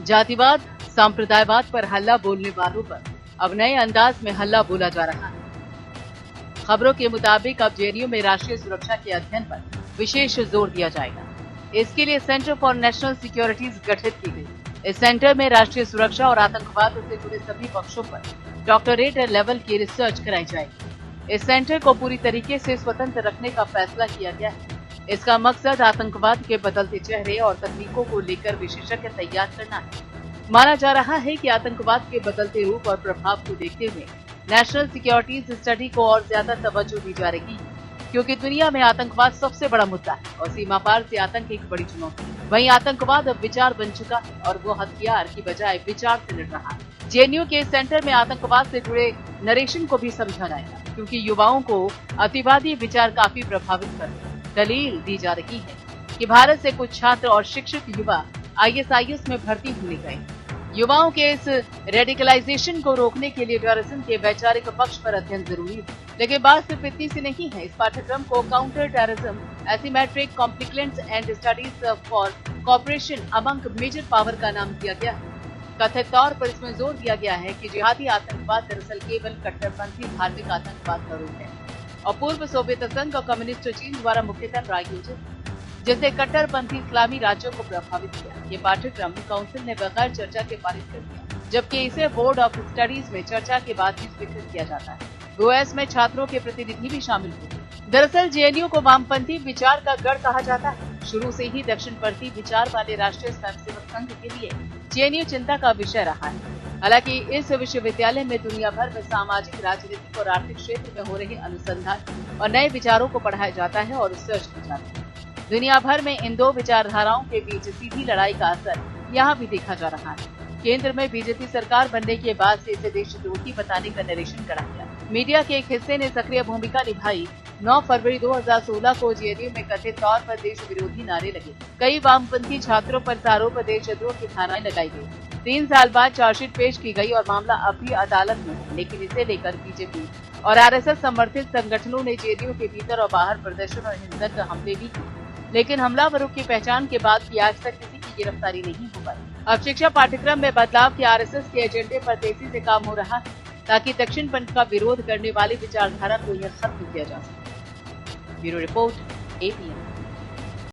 जातिवाद, सांप्रदायवाद पर हल्ला बोलने वालों पर अब नए अंदाज में हल्ला बोला जा रहा है। खबरों के मुताबिक अब जेएनयू में राष्ट्रीय सुरक्षा के अध्ययन पर विशेष जोर दिया जाएगा। इसके लिए सेंटर फॉर नेशनल सिक्योरिटीज गठित की गई। इस सेंटर में राष्ट्रीय सुरक्षा और आतंकवाद से जुड़े सभी पक्षों पर डॉक्टरेट लेवल की रिसर्च कराई जाएगी। इस सेंटर को पूरी तरीके से स्वतंत्र रखने का फैसला किया गया है। इसका मकसद आतंकवाद के बदलते चेहरे और तकनीकों को लेकर विशेषज्ञ तैयार करना है। माना जा रहा है कि आतंकवाद के बदलते रूप और प्रभाव को देखते हुए नेशनल सिक्योरिटीज स्टडी को और ज्यादा तवज्जो दी जा रही है, क्योंकि दुनिया में आतंकवाद सबसे बड़ा मुद्दा है और सीमा पार से आतंक एक बड़ी चुनौती है। वहीं आतंकवाद अब विचार बन चुका है और वो हथियार की बजाय विचार से लड़ रहा है। जेएनयू के सेंटर में आतंकवाद से जुड़े नरेशन को भी समझा जाएगा, क्योंकि युवाओं को अतिवादी विचार काफी प्रभावित कर रहे हैं। दलील दी जा रही है कि भारत से कुछ छात्र और शिक्षित युवा आईएसआईएस में भर्ती होने गए। युवाओं के इस रेडिकलाइजेशन को रोकने के लिए टेररिज्म के वैचारिक पक्ष पर अध्ययन जरूरी है, लेकिन बात सिर्फ इतनी सी नहीं है। इस पाठ्यक्रम को counter terrorism, asymmetric conflicts and studies for cooperation among major power का नाम दिया गया है। कथित तौर पर इसमें जोर दिया गया है कि जिहादी आतंकवाद दरअसल केवल कट्टरपंथी धार्मिक आतंकवाद का रूप है और पूर्व सोवियत संघ और कम्युनिस्ट चीन द्वारा मुख्यतः प्रायोजित, जिससे कट्टरपंथी इस्लामी राज्यों को प्रभावित किया। ये पाठ्यक्रम काउंसिल ने बगैर चर्चा के पारित कर दिया, जबकि इसे बोर्ड ऑफ स्टडीज में चर्चा के बाद ही स्वीकृत किया जाता है। यूएस में छात्रों के प्रतिनिधि भी शामिल हुए। दरअसल जेएनयू को वामपंथी विचार का गढ़ कहा जाता है। शुरू से ही दक्षिणपंथी विचार वाले राष्ट्रीय स्वयंसेवक संघ के लिए जेएनयू चिंता का विषय रहा है। हालांकि इस विश्वविद्यालय में दुनिया भर में सामाजिक, राजनीतिक और आर्थिक क्षेत्र में हो रहे अनुसंधान और नए विचारों को पढ़ाया जाता है और रिसर्च की जाती है। दुनिया भर में इन दो विचारधाराओं के बीच सीधी लड़ाई का असर यहाँ भी देखा जा रहा है। केंद्र में बीजेपी सरकार बनने के बाद से इसे देशद्रोही बताने का नरेशन करा गया। मीडिया के एक हिस्से ने सक्रिय भूमिका निभाई। 9 फरवरी 2016 को जेएनयू में कथित तौर पर देश विरोधी नारे लगे। कई वामपंथी छात्रों पर आरोप देशद्रोह की धाराएं लगाई गई। 3 साल बाद चार्जशीट पेश की गई और मामला अब भी अदालत में है, लेकिन इसे लेकर बीजेपी और आरएसएस समर्थित संगठनों ने जेएनयू के भीतर और बाहर प्रदर्शन और हिंसक हमले भी किए, लेकिन हमलावरों की पहचान के बाद भी आज तक किसी की गिरफ्तारी नहीं हो पाई। अब शिक्षा पाठ्यक्रम में बदलाव के आरएसएस के एजेंडे पर तेजी से काम हो रहा है, ताकि दक्षिणपंथ का विरोध करने वाली विचारधारा को यह खत्म किया जा सके। Bureau report, APN.